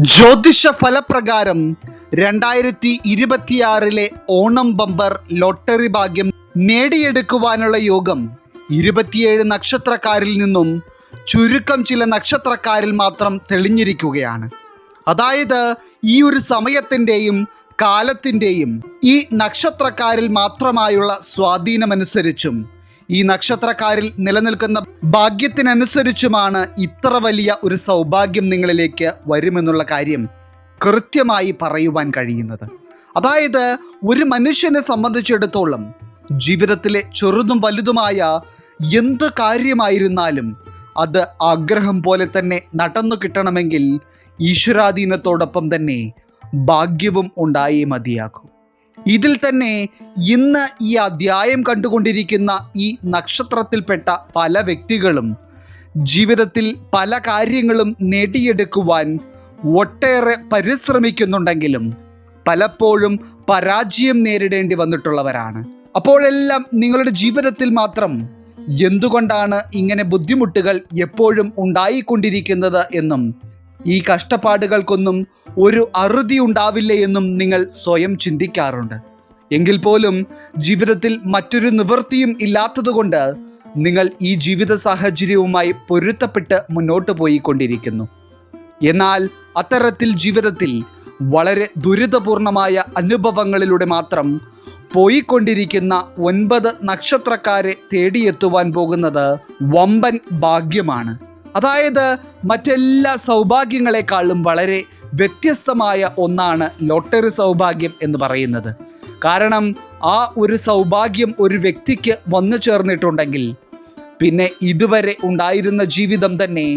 ജ്യോതിഷ ഫലപ്രകാരം 2026 Onam bumper lottery ഭാഗ്യം നേടിയെടുക്കുവാനുള്ള യോഗം 27 നക്ഷത്രക്കാരിൽ നിന്നും ചുരുക്കം ചില നക്ഷത്രക്കാരിൽ മാത്രം തെളിഞ്ഞിരിക്കുകയാണ്. അതായത് ഈ ഒരു സമയത്തിൻ്റെയും കാലത്തിൻ്റെയും ഈ നക്ഷത്രക്കാരിൽ മാത്രമായുള്ള സ്വാധീനമനുസരിച്ചും ഈ നക്ഷത്രക്കാരിൽ നിലനിൽക്കുന്ന ഭാഗ്യത്തിനനുസരിച്ചുമാണ് ഇത്ര വലിയ ഒരു സൗഭാഗ്യം നിങ്ങളിലേക്ക് വരുമെന്നുള്ള കാര്യം കൃത്യമായി പറയുവാൻ കഴിയുന്നത്. അതായത് ഒരു മനുഷ്യനെ സംബന്ധിച്ചിടത്തോളം ജീവിതത്തിലെ ചെറുതും വലുതുമായ എന്ത് കാര്യമായിരുന്നാലും അത് ആഗ്രഹം പോലെ തന്നെ നടന്നു കിട്ടണമെങ്കിൽ ഈശ്വരാധീനത്തോടൊപ്പം തന്നെ ഭാഗ്യവും ഉണ്ടായേ മതിയാകൂ. ഇതിൽ തന്നെ ഇന്ന് ഈ അധ്യായം കണ്ടുകൊണ്ടിരിക്കുന്ന ഈ നക്ഷത്രത്തിൽപ്പെട്ട പല വ്യക്തികളും ജീവിതത്തിൽ പല കാര്യങ്ങളും നേടിയെടുക്കുവാൻ ഒട്ടേറെ പരിശ്രമിക്കുന്നുണ്ടെങ്കിലും പലപ്പോഴും പരാജയം നേരിടേണ്ടി വന്നിട്ടുള്ളവരാണ്. അപ്പോഴെല്ലാം നിങ്ങളുടെ ജീവിതത്തിൽ മാത്രം എന്തുകൊണ്ടാണ് ഇങ്ങനെ ബുദ്ധിമുട്ടുകൾ എപ്പോഴും ഉണ്ടായിക്കൊണ്ടിരിക്കുന്നത് എന്നും ഈ കഷ്ടപ്പാടുകൾക്കൊന്നും ഒരു അറുതി ഉണ്ടാവില്ല എന്നും നിങ്ങൾ സ്വയം ചിന്തിക്കാറുണ്ട്. എങ്കിൽ പോലും ജീവിതത്തിൽ മറ്റൊരു നിവൃത്തിയും ഇല്ലാത്തതുകൊണ്ട് നിങ്ങൾ ഈ ജീവിത സാഹചര്യവുമായി പൊരുത്തപ്പെട്ട് മുന്നോട്ട് പോയിക്കൊണ്ടിരിക്കുന്നു. എന്നാൽ അത്തരത്തിൽ ജീവിതത്തിൽ വളരെ ദുരിതപൂർണമായ അനുഭവങ്ങളിലൂടെ മാത്രം പോയിക്കൊണ്ടിരിക്കുന്ന 9 നക്ഷത്രക്കാരെ തേടിയെത്തുവാൻ പോകുന്നത് വമ്പൻ ഭാഗ്യമാണ്. അതായത് മറ്റെല്ലാ സൗഭാഗ്യങ്ങളെക്കാളും വളരെ വ്യത്യസ്തമായ ഒന്നാണ് ലോട്ടറി സൗഭാഗ്യം എന്ന് പറയുന്നത്. കാരണം ആ ഒരു സൗഭാഗ്യം ഒരു വ്യക്തിക്ക് വന്നു ചേർന്നിട്ടുണ്ടെങ്കിൽ പിന്നെ ഇതുവരെ ഉണ്ടായിരുന്ന ജീവിതം തന്നെ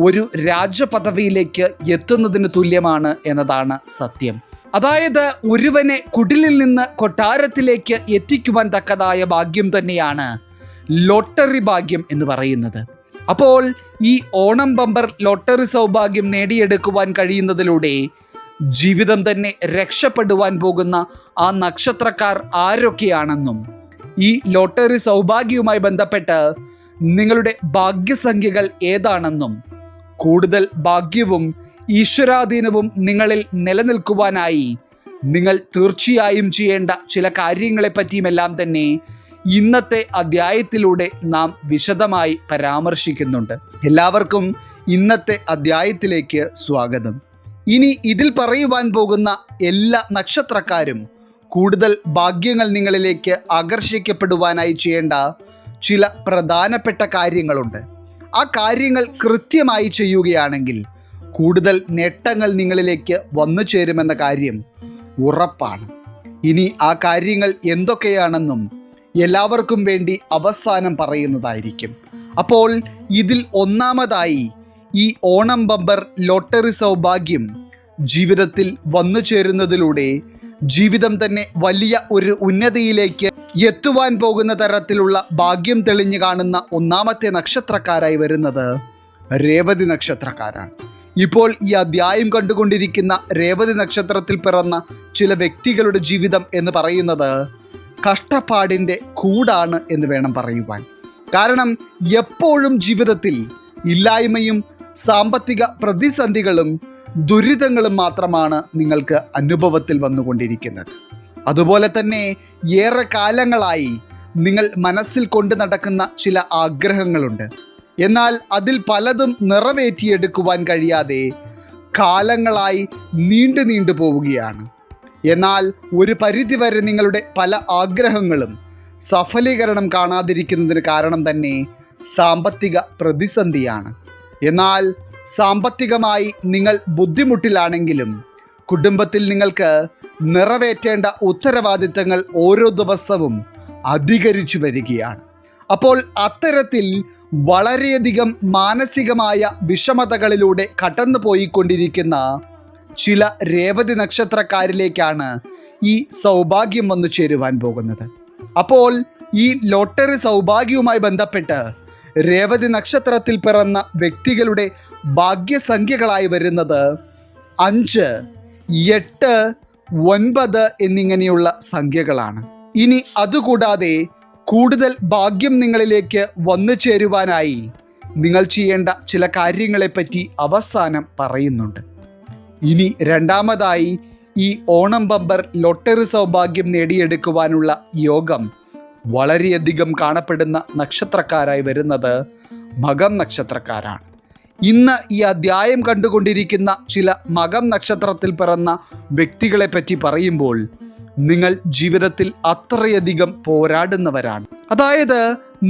ഒരു രാജപദവിയിലേക്ക് എത്തുന്നതിന് തുല്യമാണ് എന്നതാണ് സത്യം. അതായത് ഒരുവനെ കുടിലിൽ നിന്ന് കൊട്ടാരത്തിലേക്ക് എത്തിക്കുവാൻ തക്കതായ ഭാഗ്യം തന്നെയാണ് ലോട്ടറി ഭാഗ്യം എന്ന് പറയുന്നത്. അപ്പോൾ ഈ ഓണം ബമ്പർ ലോട്ടറി സൗഭാഗ്യം നേടിയെടുക്കുവാൻ കഴിയുന്നതിലൂടെ ജീവിതം തന്നെ രക്ഷപ്പെടുവാൻ പോകുന്ന ആ നക്ഷത്രക്കാർ ആരൊക്കെയാണെന്നും ഈ ലോട്ടറി സൗഭാഗ്യവുമായി ബന്ധപ്പെട്ട് നിങ്ങളുടെ ഭാഗ്യസംഖ്യകൾ ഏതാണെന്നും കൂടുതൽ ഭാഗ്യവും ഈശ്വരാധീനവും നിങ്ങളിൽ നിലനിൽക്കുവാനായി നിങ്ങൾ തീർച്ചയായും ചെയ്യേണ്ട ചില കാര്യങ്ങളെപ്പറ്റിയുമെല്ലാം തന്നെ ഇന്നത്തെ അധ്യായത്തിലൂടെ നാം വിശദമായി പരാമർശിക്കുന്നുണ്ട്. എല്ലാവർക്കും ഇന്നത്തെ അധ്യായത്തിലേക്ക് സ്വാഗതം. ഇനി ഇതിൽ പറയുവാൻ പോകുന്ന എല്ലാ നക്ഷത്രക്കാരും കൂടുതൽ ഭാഗ്യങ്ങൾ നിങ്ങളിലേക്ക് ആകർഷിക്കപ്പെടുവാനായി ചെയ്യേണ്ട ചില പ്രധാനപ്പെട്ട കാര്യങ്ങളുണ്ട്. ആ കാര്യങ്ങൾ കൃത്യമായി ചെയ്യുകയാണെങ്കിൽ കൂടുതൽ നേട്ടങ്ങൾ നിങ്ങളിലേക്ക് വന്നു ചേരുമെന്ന കാര്യം ഉറപ്പാണ്. ഇനി ആ കാര്യങ്ങൾ എന്തൊക്കെയാണെന്നും എല്ലാവർക്കും വേണ്ടി അവസാനം പറയുന്നതായിരിക്കും. അപ്പോൾ ഇതിൽ ഒന്നാമതായി ഈ ഓണം ബമ്പർ ലോട്ടറി സൗഭാഗ്യം ജീവിതത്തിൽ വന്നു ചേരുന്നതിലൂടെ ജീവിതം തന്നെ വലിയ ഒരു ഉന്നതിയിലേക്ക് എത്തുവാൻ പോകുന്ന തരത്തിലുള്ള ഭാഗ്യം തെളിഞ്ഞു കാണുന്ന ഒന്നാമത്തെ നക്ഷത്രക്കാരായി വരുന്നത് രേവതി നക്ഷത്രക്കാരാണ്. ഇപ്പോൾ ഈ അധ്യായം കണ്ടുകൊണ്ടിരിക്കുന്ന രേവതി നക്ഷത്രത്തിൽ പിറന്ന ചില വ്യക്തികളുടെ ജീവിതം എന്ന് പറയുന്നത് കഷ്ടപ്പാടിൻ്റെ കൂടാണ് എന്ന് വേണം പറയുവാൻ. കാരണം എപ്പോഴും ജീവിതത്തിൽ ഇല്ലായ്മയും സാമ്പത്തിക പ്രതിസന്ധികളും ദുരിതങ്ങളും മാത്രമാണ് നിങ്ങൾക്ക് അനുഭവത്തിൽ വന്നുകൊണ്ടിരിക്കുന്നത്. അതുപോലെ തന്നെ ഏറെ കാലങ്ങളായി നിങ്ങൾ മനസ്സിൽ കൊണ്ടു നടക്കുന്ന ചില ആഗ്രഹങ്ങളുണ്ട്. എന്നാൽ അതിൽ പലതും നിറവേറ്റിയെടുക്കുവാൻ കഴിയാതെ കാലങ്ങളായി നീണ്ടു പോവുകയാണ്. എന്നാൽ ഒരു പരിധിവരെ നിങ്ങളുടെ പല ആഗ്രഹങ്ങളും സഫലീകരണം കാണാതിരിക്കുന്നതിന് കാരണം തന്നെ സാമ്പത്തിക പ്രതിസന്ധിയാണ്. എന്നാൽ സാമ്പത്തികമായി നിങ്ങൾ ബുദ്ധിമുട്ടിലാണെങ്കിലും കുടുംബത്തിൽ നിങ്ങൾക്ക് നിറവേറ്റേണ്ട ഉത്തരവാദിത്തങ്ങൾ ഓരോ ദിവസവും അധികരിച്ചു വരികയാണ്. അപ്പോൾ അത്തരത്തിൽ വളരെയധികം മാനസികമായ വിഷമതകളിലൂടെ കടന്നു പോയിക്കൊണ്ടിരിക്കുന്ന ചില രേവതി നക്ഷത്രക്കാരിലേക്കാണ് ഈ സൗഭാഗ്യം വന്നു ചേരുവാൻ പോകുന്നത്. അപ്പോൾ ഈ ലോട്ടറി സൗഭാഗ്യവുമായി ബന്ധപ്പെട്ട് രേവതി നക്ഷത്രത്തിൽ പിറന്ന വ്യക്തികളുടെ ഭാഗ്യസംഖ്യകളായി വരുന്നത് 5, 8, 9 എന്നിങ്ങനെയുള്ള സംഖ്യകളാണ്. ഇനി അതുകൂടാതെ കൂടുതൽ ഭാഗ്യം നിങ്ങളിലേക്ക് വന്നു ചേരുവാനായി നിങ്ങൾ ചെയ്യേണ്ട ചില കാര്യങ്ങളെപ്പറ്റി അവസാനം പറയുന്നുണ്ട്. ഇനി രണ്ടാമതായി ഈ ഓണം ബമ്പർ ലോട്ടറി സൗഭാഗ്യം നേടിയെടുക്കുവാനുള്ള യോഗം വളരെയധികം കാണപ്പെടുന്ന നക്ഷത്രക്കാരായി വരുന്നത് മകം നക്ഷത്രക്കാരാണ്. ഇന്ന് ഈ അധ്യായം കണ്ടുകൊണ്ടിരിക്കുന്ന ചില മകം നക്ഷത്രത്തിൽ പിറന്ന വ്യക്തികളെ പറ്റി പറയുമ്പോൾ നിങ്ങൾ ജീവിതത്തിൽ അത്രയധികം പോരാടുന്നവരാണ്. അതായത്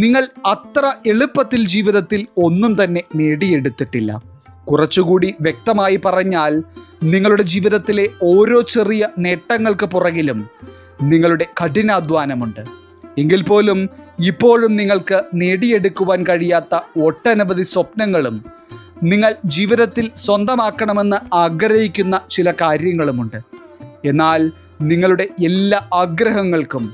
നിങ്ങൾ അത്ര എളുപ്പത്തിൽ ജീവിതത്തിൽ ഒന്നും തന്നെ നേടിയെടുത്തിട്ടില്ല. കുറച്ചുകൂടി വ്യക്തമായി പറഞ്ഞാൽ നിങ്ങളുടെ ജീവിതത്തിലെ ഓരോ ചെറിയ നേട്ടങ്ങൾക്ക് പുറകിലും നിങ്ങളുടെ കഠിനാധ്വാനമുണ്ട്. എങ്കിൽ പോലും ഇപ്പോഴും നിങ്ങൾക്ക് നേടിയെടുക്കുവാൻ കഴിയാത്ത ഒട്ടനവധി സ്വപ്നങ്ങളും നിങ്ങൾ ജീവിതത്തിൽ സ്വന്തമാക്കണമെന്ന് ആഗ്രഹിക്കുന്ന ചില കാര്യങ്ങളുമുണ്ട്. എന്നാൽ നിങ്ങളുടെ എല്ലാ ആഗ്രഹങ്ങൾക്കും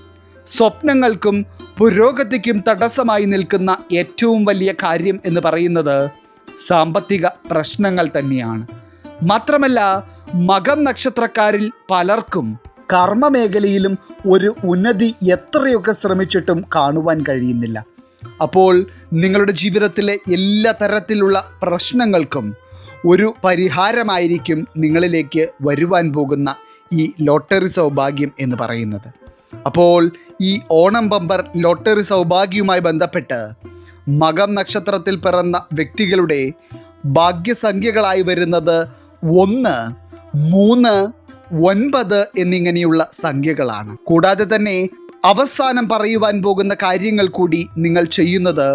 സ്വപ്നങ്ങൾക്കും പുരോഗതിക്കും തടസ്സമായി നിൽക്കുന്ന ഏറ്റവും വലിയ കാര്യം എന്ന് പറയുന്നത് സാമ്പത്തിക പ്രശ്നങ്ങൾ തന്നെയാണ്. മാത്രമല്ല, മകം നക്ഷത്രക്കാരിൽ പലർക്കും കർമ്മമേഖലയിലും ഒരു ഉന്നതി എത്രയൊക്കെ ശ്രമിച്ചിട്ടും കാണുവാൻ കഴിയുന്നില്ല. അപ്പോൾ നിങ്ങളുടെ ജീവിതത്തിലെ എല്ലാ തരത്തിലുള്ള പ്രശ്നങ്ങൾക്കും ഒരു പരിഹാരമായിരിക്കും നിങ്ങളിലേക്ക് വരുവാൻ പോകുന്ന ഈ ലോട്ടറി സൗഭാഗ്യം എന്ന് പറയുന്നത്. അപ്പോൾ ഈ ഓണം ബമ്പർ ലോട്ടറി സൗഭാഗ്യവുമായി ബന്ധപ്പെട്ട് മകം നക്ഷത്രത്തിൽ പിറന്ന വ്യക്തികളുടെ ഭാഗ്യസംഖ്യകളായി വരുന്നത് 1, 3, 9 എന്നിങ്ങനെയുള്ള സംഖ്യകളാണ്. കൂടാതെ തന്നെ അവസാനം പറയുവാൻ പോകുന്ന കാര്യങ്ങൾ കൂടി നിങ്ങൾ ചെയ്യുന്നത്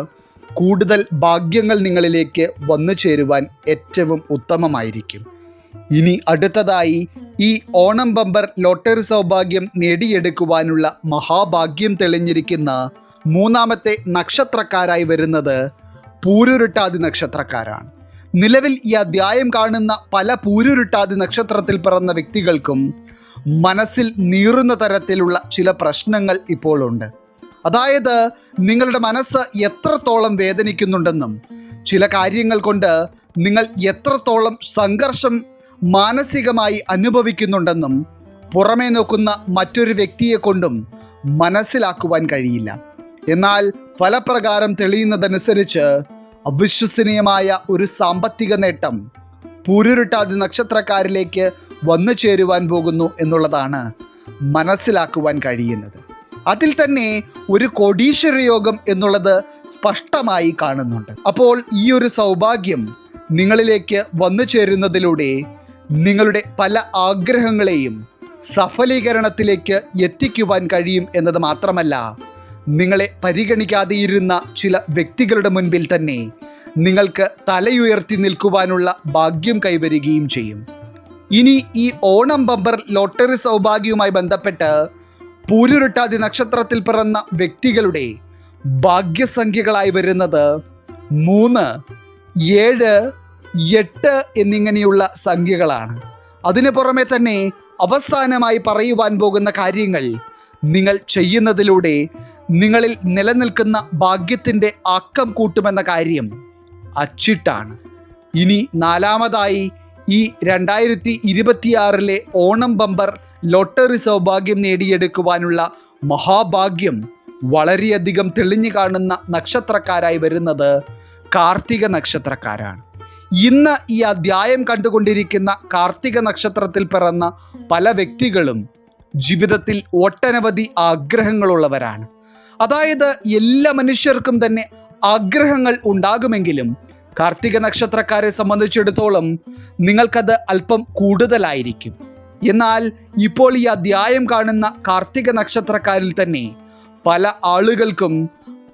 കൂടുതൽ ഭാഗ്യങ്ങൾ നിങ്ങളിലേക്ക് വന്നു ചേരുവാൻ ഏറ്റവും ഉത്തമമായിരിക്കും. ഇനി അടുത്തതായി ഈ ഓണം ബമ്പർ ലോട്ടറി സൗഭാഗ്യം നേടിയെടുക്കുവാനുള്ള മഹാഭാഗ്യം തെളിഞ്ഞിരിക്കുന്ന മൂന്നാമത്തെ നക്ഷത്രക്കാരായി വരുന്നത് പൂരുരുട്ടാതി നക്ഷത്രക്കാരാണ്. നിലവിൽ ഈ അധ്യായം കാണുന്ന പല പൂരുരുട്ടാതി നക്ഷത്രത്തിൽ പിറന്ന വ്യക്തികൾക്കും മനസ്സിൽ നീറുന്ന തരത്തിലുള്ള ചില പ്രശ്നങ്ങൾ ഇപ്പോൾ ഉണ്ട്. അതായത് നിങ്ങളുടെ മനസ്സ് എത്രത്തോളം വേദനിക്കുന്നുണ്ടെന്നും ചില കാര്യങ്ങൾ കൊണ്ട് നിങ്ങൾ എത്രത്തോളം സംഘർഷം മാനസികമായി അനുഭവിക്കുന്നുണ്ടെന്നും പുറമേ നോക്കുന്ന മറ്റൊരു വ്യക്തിയെ കൊണ്ടും മനസ്സിലാക്കുവാൻ കഴിയില്ല. എന്നാൽ ഫലപ്രകാരം തെളിയുന്നതനുസരിച്ച് അവിശ്വസനീയമായ ഒരു സാമ്പത്തിക നേട്ടം പൂരുരുട്ടാതി നക്ഷത്രക്കാരിലേക്ക് വന്നു ചേരുവാൻ പോകുന്നു എന്നുള്ളതാണ് മനസ്സിലാക്കുവാൻ കഴിയുന്നത്. അതിൽ തന്നെ ഒരു കോടീശ്വര യോഗം എന്നുള്ളത് സ്പഷ്ടമായി കാണുന്നുണ്ട്. അപ്പോൾ ഈ ഒരു സൗഭാഗ്യം നിങ്ങളിലേക്ക് വന്നു ചേരുന്നതിലൂടെ നിങ്ങളുടെ പല ആഗ്രഹങ്ങളെയും സഫലീകരണത്തിലേക്ക് എത്തിക്കുവാൻ കഴിയും എന്നത് മാത്രമല്ല, നിങ്ങളെ പരിഗണിക്കാതെയിരുന്ന ചില വ്യക്തികളുടെ മുൻപിൽ തന്നെ നിങ്ങൾക്ക് തലയുയർത്തി നിൽക്കുവാനുള്ള ഭാഗ്യം കൈവരികയും ചെയ്യും. ഇനി ഈ ഓണം ബമ്പർ ലോട്ടറി സൗഭാഗ്യവുമായി ബന്ധപ്പെട്ട് പൂരുരുട്ടാതി നക്ഷത്രത്തിൽ പിറന്ന വ്യക്തികളുടെ ഭാഗ്യസംഖ്യകളായി വരുന്നത് 3, 7, 8 എന്നിങ്ങനെയുള്ള സംഖ്യകളാണ്. അതിനു പുറമെ തന്നെ അവസാനമായി പറയുവാൻ പോകുന്ന കാര്യങ്ങൾ നിങ്ങൾ ചെയ്യുന്നതിലൂടെ നിങ്ങളിൽ നിലനിൽക്കുന്ന ഭാഗ്യത്തിൻ്റെ ആക്കം കൂട്ടുമെന്ന കാര്യം അച്ചിട്ടാണ്. ഇനി നാലാമതായി ഈ 2026 ഓണം ബമ്പർ ലോട്ടറി സൗഭാഗ്യം നേടിയെടുക്കുവാനുള്ള മഹാഭാഗ്യം വളരെയധികം തെളിഞ്ഞു കാണുന്ന നക്ഷത്രക്കാരായി വരുന്നത് കാർത്തിക നക്ഷത്രക്കാരാണ്. ഇന്ന് ഈ അധ്യായം കണ്ടുകൊണ്ടിരിക്കുന്ന കാർത്തിക നക്ഷത്രത്തിൽ പിറന്ന പല വ്യക്തികളും ജീവിതത്തിൽ ഒട്ടനവധി ആഗ്രഹങ്ങളുള്ളവരാണ്. അതായത് എല്ലാ മനുഷ്യർക്കും തന്നെ ആഗ്രഹങ്ങൾ ഉണ്ടാകുമെങ്കിലും കാർത്തിക നക്ഷത്രക്കാരെ സംബന്ധിച്ചിടത്തോളം നിങ്ങൾക്കത് അല്പം കൂടുതലായിരിക്കും. എന്നാൽ ഇപ്പോൾ ഈ അധ്യായം കാണുന്ന കാർത്തിക നക്ഷത്രക്കാരിൽ തന്നെ പല ആളുകൾക്കും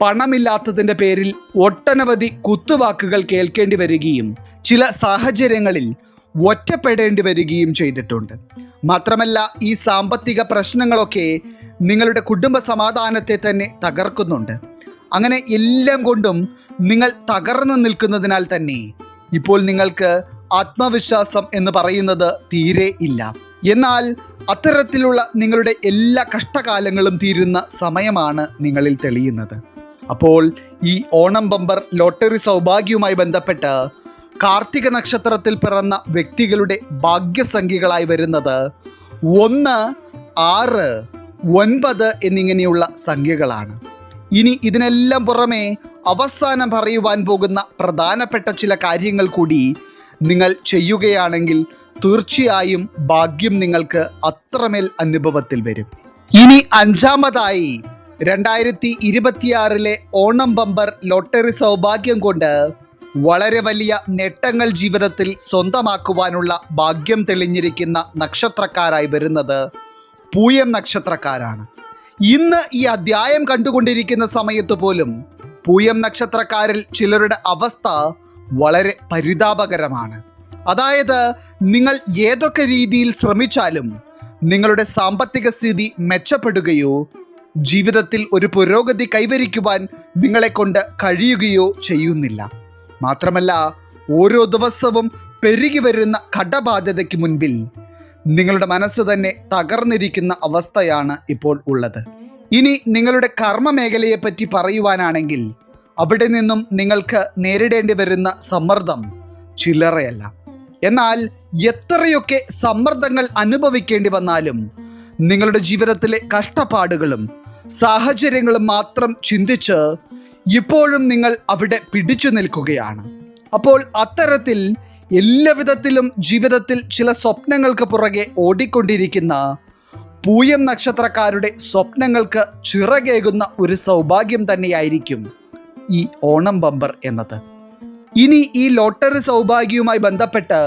പണമില്ലാത്തതിൻ്റെ പേരിൽ ഒട്ടനവധി കുത്തുവാക്കുകൾ കേൾക്കേണ്ടി വരികയും ചില സാഹചര്യങ്ങളിൽ ഒറ്റപ്പെടേണ്ടി വരികയും ചെയ്തിട്ടുണ്ട്. മാത്രമല്ല, ഈ സാമ്പത്തിക പ്രശ്നങ്ങളൊക്കെ നിങ്ങളുടെ കുടുംബ സമാധാനത്തെ തന്നെ തകർക്കുന്നുണ്ട്. അങ്ങനെ എല്ലാം കൊണ്ടും നിങ്ങൾ തകർന്നു നിൽക്കുന്നതിനാൽ തന്നെ ഇപ്പോൾ നിങ്ങൾക്ക് ആത്മവിശ്വാസം എന്ന് പറയുന്നത് തീരെ ഇല്ല. എന്നാൽ അത്തരത്തിലുള്ള നിങ്ങളുടെ എല്ലാ കഷ്ടകാലങ്ങളും തീരുന്ന സമയമാണ് നിങ്ങളിൽ തെളിയുന്നത്. അപ്പോൾ ഈ ഓണം ബമ്പർ ലോട്ടറി സൗഭാഗ്യവുമായി ബന്ധപ്പെട്ട് കാർത്തിക നക്ഷത്രത്തിൽ പിറന്ന വ്യക്തികളുടെ ഭാഗ്യസംഖ്യകളായി വരുന്നത് 1, 6, 9 എന്നിങ്ങനെയുള്ള സംഖ്യകളാണ്. ഇനി ഇതിനെല്ലാം പുറമെ അവസാനം പറയുവാൻ പോകുന്ന പ്രധാനപ്പെട്ട ചില കാര്യങ്ങൾ കൂടി നിങ്ങൾ ചെയ്യുകയാണെങ്കിൽ തീർച്ചയായും ഭാഗ്യം നിങ്ങൾക്ക് അത്രമേൽ അനുഭവത്തിൽ വരും. ഇനി അഞ്ചാമതായി 2026 ഓണം ബമ്പർ ലോട്ടറി സൗഭാഗ്യം കൊണ്ട് വളരെ വലിയ നേട്ടങ്ങൾ ജീവിതത്തിൽ സ്വന്തമാക്കുവാനുള്ള ഭാഗ്യം തെളിഞ്ഞിരിക്കുന്ന നക്ഷത്രക്കാരായി വരുന്നത് പൂയം നക്ഷത്രക്കാരാണ്. ഇന്ന് ഈ അധ്യായം കണ്ടുകൊണ്ടിരിക്കുന്ന സമയത്ത് പോലും പൂയം നക്ഷത്രക്കാരിൽ ചിലരുടെ അവസ്ഥ വളരെ പരിതാപകരമാണ്. അതായത് നിങ്ങൾ ഏതൊക്കെ രീതിയിൽ ശ്രമിച്ചാലും നിങ്ങളുടെ സാമ്പത്തിക സ്ഥിതി മെച്ചപ്പെടുകയോ ജീവിതത്തിൽ ഒരു പുരോഗതി കൈവരിക്കുവാൻ നിങ്ങളെ കൊണ്ട് കഴിയുകയോ ചെയ്യുന്നില്ല. മാത്രമല്ല, ഓരോ ദിവസവും പെരുകി വരുന്ന കടബാധ്യതയ്ക്ക് മുൻപിൽ നിങ്ങളുടെ മനസ്സ് തന്നെ തകർന്നിരിക്കുന്ന അവസ്ഥയാണ് ഇപ്പോൾ ഉള്ളത്. ഇനി നിങ്ങളുടെ കർമ്മ മേഖലയെപ്പറ്റി പറയുവാനാണെങ്കിൽ അവിടെ നിന്നും നിങ്ങൾക്ക് നേരിടേണ്ടി വരുന്ന സമ്മർദ്ദം ചില്ലറയല്ല. എന്നാൽ എത്രയൊക്കെ സമ്മർദ്ദങ്ങൾ അനുഭവിക്കേണ്ടി വന്നാലും നിങ്ങളുടെ ജീവിതത്തിലെ കഷ്ടപ്പാടുകളും സാഹചര്യങ്ങളും മാത്രം ചിന്തിച്ച് ഇപ്പോഴും നിങ്ങൾ അവിടെ പിടിച്ചു നിൽക്കുകയാണ്. അപ്പോൾ അത്തരത്തിൽ എല്ലാവിധത്തിലും ജീവിതത്തിൽ ചില സ്വപ്നങ്ങൾക്ക് പുറകെ ഓടിക്കൊണ്ടിരിക്കുന്ന പൂയം നക്ഷത്രക്കാരുടെ സ്വപ്നങ്ങൾക്ക് ചിറകേകുന്ന ഒരു സൗഭാഗ്യം തന്നെയായിരിക്കും ഈ ഓണം ബമ്പർ എന്നത്. ഇനി ഈ ലോട്ടറി സൗഭാഗ്യവുമായി ബന്ധപ്പെട്ട്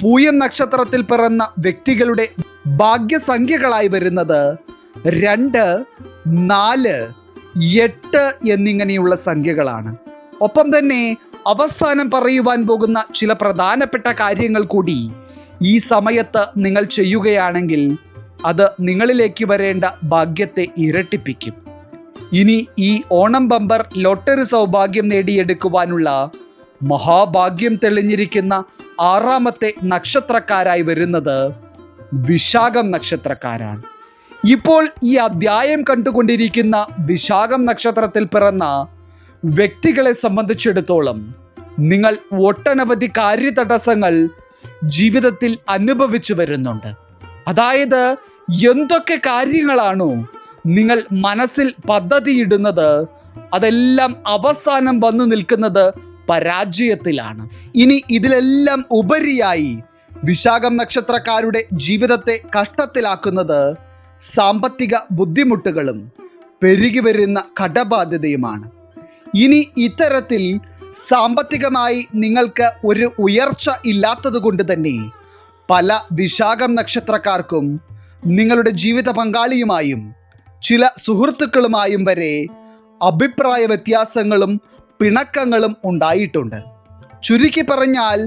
പൂയം നക്ഷത്രത്തിൽ പിറന്ന വ്യക്തികളുടെ ഭാഗ്യസംഖ്യകളായി വരുന്നത് 2, 4, 8 എന്നിങ്ങനെയുള്ള സംഖ്യകളാണ്. ഒപ്പം തന്നെ അവസാനം പറയുവാൻ പോകുന്ന ചില പ്രധാനപ്പെട്ട കാര്യങ്ങൾ കൂടി ഈ സമയത്ത് നിങ്ങൾ ചെയ്യുകയാണെങ്കിൽ അത് നിങ്ങളിലേക്ക് വരേണ്ട ഭാഗ്യത്തെ ഇരട്ടിപ്പിക്കും. ഇനി ഈ ഓണം ബമ്പർ ലോട്ടറി സൗഭാഗ്യം നേടിയെടുക്കുവാനുള്ള മഹാഭാഗ്യം തെളിഞ്ഞിരിക്കുന്ന 6ാമത്തെ നക്ഷത്രക്കാരായി വരുന്നത് വിശാഖം നക്ഷത്രക്കാരാണ്. ഇപ്പോൾ ഈ അധ്യായം കണ്ടുകൊണ്ടിരിക്കുന്ന വിശാഖം നക്ഷത്രത്തിൽ പിറന്ന വ്യക്തികളെ സംബന്ധിച്ചിടത്തോളം നിങ്ങൾ ഒട്ടനവധി കാര്യതടസ്സങ്ങൾ ജീവിതത്തിൽ അനുഭവിച്ചു വരുന്നുണ്ട്. അതായത് എന്തൊക്കെ കാര്യങ്ങളാണോ നിങ്ങൾ മനസ്സിൽ പദ്ധതിയിടുന്നത് അതെല്ലാം അവസാനം വന്നു നിൽക്കുന്നത് പരാജയത്തിലാണ്. ഇനി ഇതിലെല്ലാം ഉപരിയായി വിശാഖം നക്ഷത്രക്കാരുടെ ജീവിതത്തെ കഷ്ടത്തിലാക്കുന്നത് സാമ്പത്തിക ബുദ്ധിമുട്ടുകളും പെരുകി വരുന്ന കടബാധ്യതയുമാണ്. ഇനി ഇത്തരത്തിൽ സാമ്പത്തികമായി നിങ്ങൾക്ക് ഒരു ഉയർച്ച ഇല്ലാത്തത് കൊണ്ട് തന്നെ പല വിശാഖം നക്ഷത്രക്കാർക്കും നിങ്ങളുടെ ജീവിത പങ്കാളിയുമായും ചില സുഹൃത്തുക്കളുമായും വരെ അഭിപ്രായ വ്യത്യാസങ്ങളും പിണക്കങ്ങളും ഉണ്ടായിട്ടുണ്ട്. ചുരുക്കി പറഞ്ഞാൽ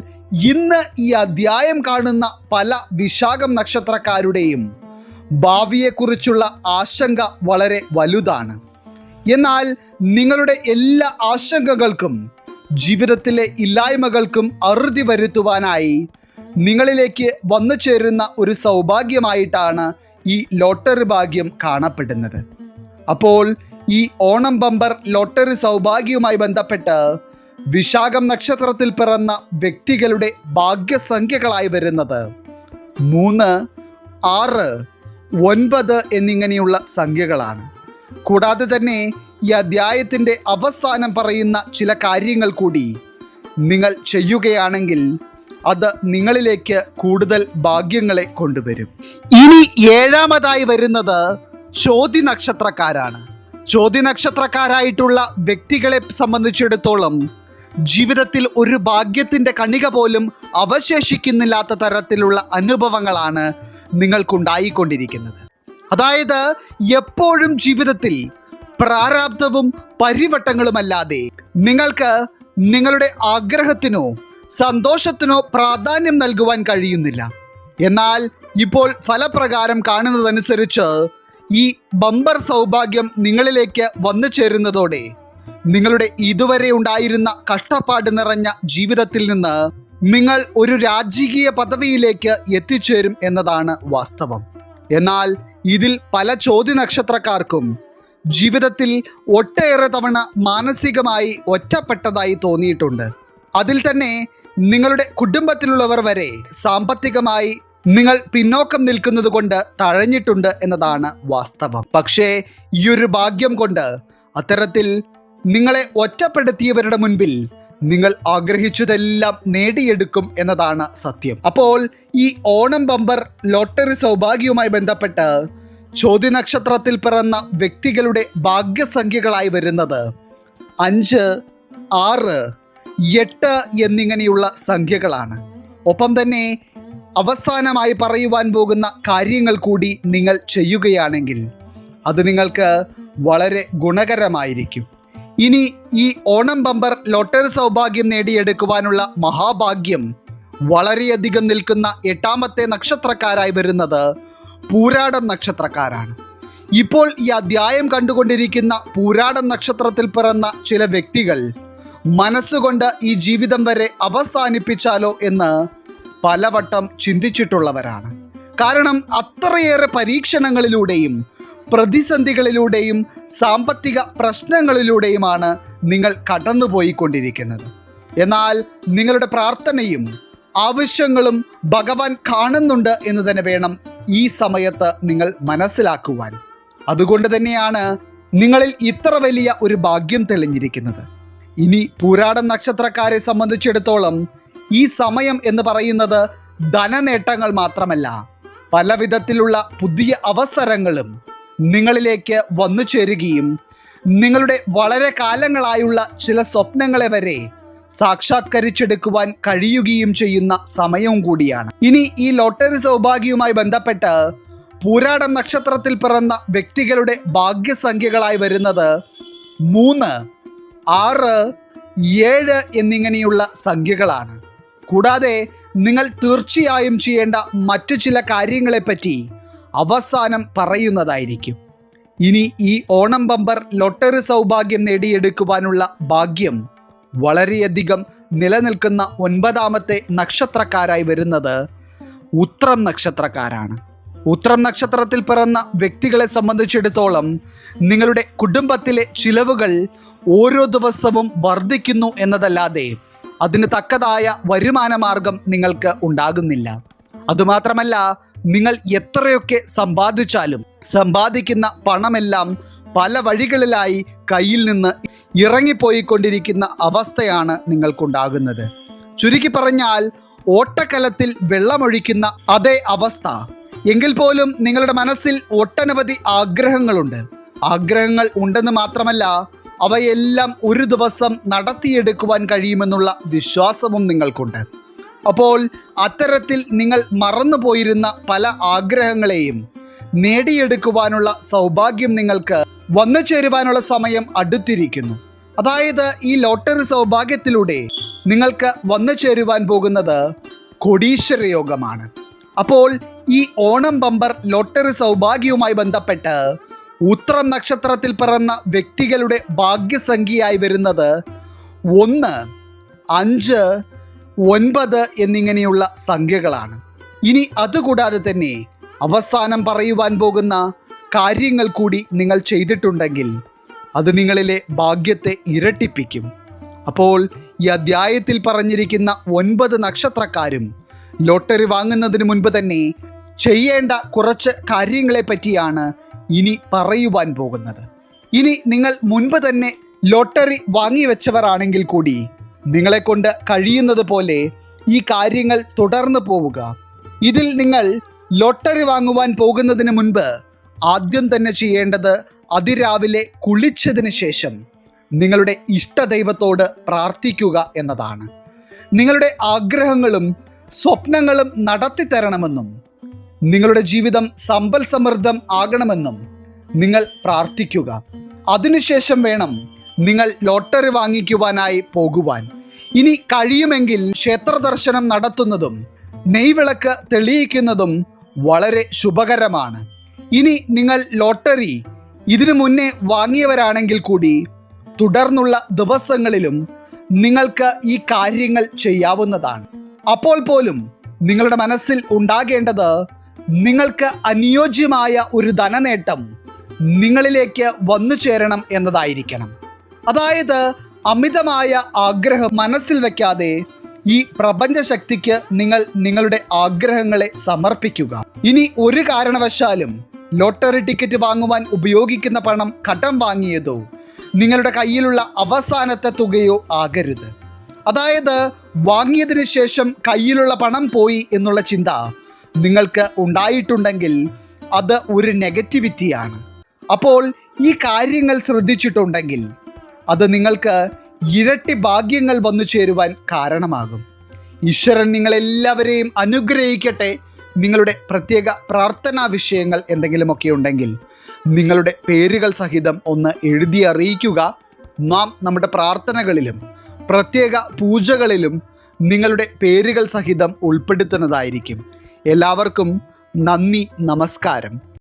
ഇന്ന് ഈ അധ്യായം കാണുന്ന പല വിശാഖം നക്ഷത്രക്കാരുടെയും ഭാവിയെക്കുറിച്ചുള്ള ആശങ്ക വളരെ വലുതാണ്. എന്നാൽ നിങ്ങളുടെ എല്ലാ ആശങ്കകൾക്കും ജീവിതത്തിലെ ഇല്ലായ്മകൾക്കും അറുതി വരുത്തുവാനായി നിങ്ങളിലേക്ക് വന്നു ചേരുന്ന ഒരു സൗഭാഗ്യമായിട്ടാണ് ഈ ലോട്ടറി ഭാഗ്യം കാണപ്പെടുന്നത്. അപ്പോൾ ഈ ഓണം ബമ്പർ ലോട്ടറി സൗഭാഗ്യവുമായി ബന്ധപ്പെട്ട് വിശാഖം നക്ഷത്രത്തിൽ പിറന്ന വ്യക്തികളുടെ ഭാഗ്യസംഖ്യകളായി വരുന്നത് 3, 6, 9 എന്നിങ്ങനെയുള്ള സംഖ്യകളാണ്. കൂടാതെ തന്നെ ഈ അധ്യായത്തിൻ്റെ അവസാനം പറയുന്ന ചില കാര്യങ്ങൾ കൂടി നിങ്ങൾ ചെയ്യുകയാണെങ്കിൽ അത് നിങ്ങളിലേക്ക് കൂടുതൽ ഭാഗ്യങ്ങളെ കൊണ്ടുവരും. ഇനി 7ാമതായി വരുന്നത് ചോതി നക്ഷത്രക്കാരാണ്. ചോതി നക്ഷത്രക്കാരായിട്ടുള്ള വ്യക്തികളെ സംബന്ധിച്ചിടത്തോളം ജീവിതത്തിൽ ഒരു ഭാഗ്യത്തിൻ്റെ കണിക പോലും അവശേഷിക്കുന്നില്ലാത്ത തരത്തിലുള്ള അനുഭവങ്ങളാണ് നിങ്ങൾക്കുണ്ടായിക്കൊണ്ടിരിക്കുന്നത്. അതായത് എപ്പോഴും ജീവിതത്തിൽ പ്രാരാബ്ധവും പരിവട്ടങ്ങളുമല്ലാതെ നിങ്ങൾക്ക് നിങ്ങളുടെ ആഗ്രഹത്തിനോ സന്തോഷത്തിനോ പ്രാധാന്യം നൽകുവാൻ കഴിയുന്നില്ല. എന്നാൽ ഇപ്പോൾ ഫലപ്രകാരം കാണുന്നതനുസരിച്ച് ഈ ബമ്പർ സൗഭാഗ്യം നിങ്ങളിലേക്ക് വന്നു ചേരുന്നതോടെ നിങ്ങളുടെ ഇതുവരെ ഉണ്ടായിരുന്ന കഷ്ടപ്പാട് നിറഞ്ഞ ജീവിതത്തിൽ നിന്ന് നിങ്ങൾ ഒരു രാജകീയ പദവിയിലേക്ക് എത്തിച്ചേരും എന്നതാണ് വാസ്തവം. എന്നാൽ ഇതിൽ പല ചോതി നക്ഷത്രക്കാർക്കും ജീവിതത്തിൽ ഒട്ടേറെ തവണ മാനസികമായി ഒറ്റപ്പെട്ടതായി തോന്നിയിട്ടുണ്ട്. അതിൽ തന്നെ നിങ്ങളുടെ കുടുംബത്തിലുള്ളവർ വരെ സാമ്പത്തികമായി നിങ്ങൾ പിന്നോക്കം നിൽക്കുന്നത് കൊണ്ട് തഴഞ്ഞിട്ടുണ്ട് എന്നതാണ് വാസ്തവം. പക്ഷേ ഈ ഒരു ഭാഗ്യം കൊണ്ട് അത്തരത്തിൽ നിങ്ങളെ ഒറ്റപ്പെടുത്തിയവരുടെ മുൻപിൽ നിങ്ങൾ ആഗ്രഹിച്ചതെല്ലാം നേടിയെടുക്കും എന്നതാണ് സത്യം. അപ്പോൾ ഈ ഓണം ബമ്പർ ലോട്ടറി സൗഭാഗ്യവുമായി ബന്ധപ്പെട്ട് ചോദ്യനക്ഷത്രത്തിൽ പിറന്ന വ്യക്തികളുടെ ഭാഗ്യസംഖ്യകളായി വരുന്നത് 5, 6, 8 എന്നിങ്ങനെയുള്ള സംഖ്യകളാണ്. ഒപ്പം തന്നെ അവസാനമായി പറയുവാൻ പോകുന്ന കാര്യങ്ങൾ കൂടി നിങ്ങൾ ചെയ്യുകയാണെങ്കിൽ അത് നിങ്ങൾക്ക് വളരെ ഗുണകരമായിരിക്കും. ഇനി ഈ ഓണം ബമ്പർ ലോട്ടറി സൗഭാഗ്യം നേടിയെടുക്കുവാനുള്ള മഹാഭാഗ്യം വളരെയധികം നിൽക്കുന്ന 8ാമത്തെ നക്ഷത്രക്കാരായി വരുന്നത് പൂരാടം നക്ഷത്രക്കാരാണ്. ഇപ്പോൾ ഈ അധ്യായം കണ്ടുകൊണ്ടിരിക്കുന്ന പൂരാടം നക്ഷത്രത്തിൽ പിറന്ന ചില വ്യക്തികൾ മനസ്സുകൊണ്ട് ഈ ജീവിതം വരെ അവസാനിപ്പിച്ചാലോ എന്ന് പലവട്ടം ചിന്തിച്ചിട്ടുള്ളവരാണ്. കാരണം അത്രയേറെ പരീക്ഷണങ്ങളിലൂടെയും പ്രതിസന്ധികളിലൂടെയും സാമ്പത്തിക പ്രശ്നങ്ങളിലൂടെയുമാണ് നിങ്ങൾ കടന്നുപോയിക്കൊണ്ടിരിക്കുന്നത്. എന്നാൽ നിങ്ങളുടെ പ്രാർത്ഥനയും ആവശ്യങ്ങളും ഭഗവാൻ കാണുന്നുണ്ട് എന്ന് തന്നെ വേണം ഈ സമയത്ത് നിങ്ങൾ മനസ്സിലാക്കുവാൻ. അതുകൊണ്ട് തന്നെയാണ് നിങ്ങളിൽ ഇത്ര വലിയ ഒരു ഭാഗ്യം തെളിഞ്ഞിരിക്കുന്നത്. ഇനി പൂരാടം നക്ഷത്രക്കാരെ സംബന്ധിച്ചിടത്തോളം ഈ സമയം എന്ന് പറയുന്നത് ധനനേട്ടങ്ങൾ മാത്രമല്ല, പല വിധത്തിലുള്ള പുതിയ അവസരങ്ങളും നിങ്ങളിലേക്ക് വന്നു ചേരുകയും നിങ്ങളുടെ വളരെ കാലങ്ങളായുള്ള ചില സ്വപ്നങ്ങളെ വരെ സാക്ഷാത്കരിച്ചെടുക്കുവാൻ കഴിയുകയും ചെയ്യുന്ന സമയവും കൂടിയാണ്. ഇനി ഈ ലോട്ടറി സൗഭാഗ്യവുമായി ബന്ധപ്പെട്ട് പൂരാടം നക്ഷത്രത്തിൽ പിറന്ന വ്യക്തികളുടെ ഭാഗ്യസംഖ്യകളായി വരുന്നത് 3, 6, 7 എന്നിങ്ങനെയുള്ള സംഖ്യകളാണ്. കൂടാതെ നിങ്ങൾ തീർച്ചയായും ചെയ്യേണ്ട മറ്റു ചില കാര്യങ്ങളെപ്പറ്റി അവസാനം പറയുന്നതായിരിക്കും. ഇനി ഈ ഓണം ബമ്പർ ലോട്ടറി സൗഭാഗ്യം നേടിയെടുക്കുവാനുള്ള ഭാഗ്യം വളരെയധികം നിലനിൽക്കുന്ന 9ാമത്തെ നക്ഷത്രക്കാരായി വരുന്നത് ഉത്രം നക്ഷത്രക്കാരാണ്. ഉത്രം നക്ഷത്രത്തിൽ പിറന്ന വ്യക്തികളെ സംബന്ധിച്ചിടത്തോളം നിങ്ങളുടെ കുടുംബത്തിലെ ചിലവുകൾ ഓരോ ദിവസവും വർദ്ധിക്കുന്നു എന്നതല്ലാതെ അതിന് തക്കതായ വരുമാന മാർഗം നിങ്ങൾക്ക് ഉണ്ടാകുന്നില്ല. അതുമാത്രമല്ല, നിങ്ങൾ എത്രയൊക്കെ സമ്പാദിച്ചാലും സമ്പാദിക്കുന്ന പണമെല്ലാം പല വഴികളിലായി കയ്യിൽ നിന്ന് ഇറങ്ങിപ്പോയിക്കൊണ്ടിരിക്കുന്ന അവസ്ഥയാണ് നിങ്ങൾക്കുണ്ടാകുന്നത്. ചുരുക്കി പറഞ്ഞാൽ ഓട്ടക്കലത്തിൽ വെള്ളമൊഴിക്കുന്ന അതേ അവസ്ഥ. എങ്കിൽ പോലും നിങ്ങളുടെ മനസ്സിൽ ഒട്ടനവധി ആഗ്രഹങ്ങളുണ്ട്. ആഗ്രഹങ്ങൾ ഉണ്ടെന്ന് മാത്രമല്ല, അവയെല്ലാം ഒരു ദിവസം നടത്തിയെടുക്കുവാൻ കഴിയുമെന്നുള്ള വിശ്വാസവും നിങ്ങൾക്കുണ്ട്. അപ്പോൾ അത്തരത്തിൽ നിങ്ങൾ മറന്നുപോയിരുന്ന പല ആഗ്രഹങ്ങളെയും നേടിയെടുക്കുവാനുള്ള സൗഭാഗ്യം നിങ്ങൾക്ക് വന്നു ചേരുവാനുള്ള സമയം അടുത്തിരിക്കുന്നു. അതായത് ഈ ലോട്ടറി സൗഭാഗ്യത്തിലൂടെ നിങ്ങൾക്ക് വന്നു ചേരുവാൻ പോകുന്നത് കോടീശ്വര യോഗമാണ്. അപ്പോൾ ഈ ഓണം ബമ്പർ ലോട്ടറി സൗഭാഗ്യവുമായി ബന്ധപ്പെട്ട് ഉത്രം നക്ഷത്രത്തിൽ പിറന്ന വ്യക്തികളുടെ ഭാഗ്യസംഖ്യയായി വരുന്നത് 1, 5, 9 എന്നിങ്ങനെയുള്ള സംഖ്യകളാണ്. ഇനി അതുകൂടാതെ തന്നെ അവസാനം പറയുവാൻ പോകുന്ന കാര്യങ്ങൾ കൂടി നിങ്ങൾ ചെയ്തിട്ടുണ്ടെങ്കിൽ അത് നിങ്ങളിലെ ഭാഗ്യത്തെ ഇരട്ടിപ്പിക്കും. അപ്പോൾ ഈ അധ്യായത്തിൽ പറഞ്ഞിരിക്കുന്ന 9 നക്ഷത്രക്കാരും ലോട്ടറി വാങ്ങുന്നതിന് മുൻപ് തന്നെ ചെയ്യേണ്ട കുറച്ച് കാര്യങ്ങളെ പറ്റിയാണ് ഇനി പറയുവാൻ പോകുന്നത്. ഇനി നിങ്ങൾ മുൻപ് തന്നെ ലോട്ടറി വാങ്ങി വെച്ചവരാണെങ്കിൽ കൂടി നിങ്ങളെ കൊണ്ട് കഴിയുന്നത് പോലെ ഈ കാര്യങ്ങൾ തുടർന്ന് പോവുക. ഇതിൽ നിങ്ങൾ ലോട്ടറി വാങ്ങുവാൻ പോകുന്നതിന് മുൻപ് ആദ്യം തന്നെ ചെയ്യേണ്ടത് അതിരാവിലെ കുളിച്ചതിന് ശേഷം നിങ്ങളുടെ ഇഷ്ടദൈവത്തോട് പ്രാർത്ഥിക്കുക എന്നതാണ്. നിങ്ങളുടെ ആഗ്രഹങ്ങളും സ്വപ്നങ്ങളും നടത്തി തരണമെന്നും നിങ്ങളുടെ ജീവിതം സമ്പൽ സമൃദ്ധം ആകണമെന്നും നിങ്ങൾ പ്രാർത്ഥിക്കുക. അതിനുശേഷം വേണം നിങ്ങൾ ലോട്ടറി വാങ്ങിക്കുവാനായി പോകുവാൻ. ഇനി കഴിയുമെങ്കിൽ ക്ഷേത്ര ദർശനം നടത്തുന്നതും നെയ്വിളക്ക് തെളിയിക്കുന്നതും വളരെ ശുഭകരമാണ്. ഇനി നിങ്ങൾ ലോട്ടറി ഇതിനു മുന്നേ വാങ്ങിയവരാണെങ്കിൽ കൂടി തുടർന്നുള്ള ദിവസങ്ങളിലും നിങ്ങൾക്ക് ഈ കാര്യങ്ങൾ ചെയ്യാവുന്നതാണ്. അപ്പോൾ പോലും നിങ്ങളുടെ മനസ്സിൽ ഉണ്ടാകേണ്ടത് നിങ്ങൾക്ക് അനുയോജ്യമായ ഒരു ധനനേട്ടം നിങ്ങളിലേക്ക് വന്നു ചേരണം എന്നതായിരിക്കണം. അതായത് അമിതമായ ആഗ്രഹം മനസ്സിൽ വയ്ക്കാതെ ഈ പ്രപഞ്ചശക്തിക്ക് നിങ്ങൾ നിങ്ങളുടെ ആഗ്രഹങ്ങളെ സമർപ്പിക്കുക. ഇനി ഒരു കാരണവശാലും ലോട്ടറി ടിക്കറ്റ് വാങ്ങുവാൻ ഉപയോഗിക്കുന്ന പണം കടം വാങ്ങിയതോ നിങ്ങളുടെ കയ്യിലുള്ള അവസാനത്തെ തുകയോ ആകരുത്. അതായത് വാങ്ങിയതിന് ശേഷം കയ്യിലുള്ള പണം പോയി എന്നുള്ള ചിന്ത നിങ്ങൾക്ക് ഉണ്ടായിട്ടുണ്ടെങ്കിൽ അത് ഒരു നെഗറ്റിവിറ്റിയാണ്. അപ്പോൾ ഈ കാര്യങ്ങൾ ശ്രദ്ധിച്ചിട്ടുണ്ടെങ്കിൽ അത് നിങ്ങൾക്ക് ഇരട്ടി ഭാഗ്യങ്ങൾ വന്നു ചേരുവാൻ കാരണമാകും. ഈശ്വരൻ നിങ്ങളെല്ലാവരെയും അനുഗ്രഹിക്കട്ടെ. നിങ്ങളുടെ പ്രത്യേക പ്രാർത്ഥനാ വിഷയങ്ങൾ എന്തെങ്കിലുമൊക്കെ ഉണ്ടെങ്കിൽ നിങ്ങളുടെ പേരുകൾ സഹിതം ഒന്ന് എഴുതി അറിയിക്കുക. നാം നമ്മുടെ പ്രാർത്ഥനകളിലും പ്രത്യേക പൂജകളിലും നിങ്ങളുടെ പേരുകൾ സഹിതം ഉൾപ്പെടുത്തുന്നതായിരിക്കും. എല്ലാവർക്കും നന്ദി, നമസ്കാരം.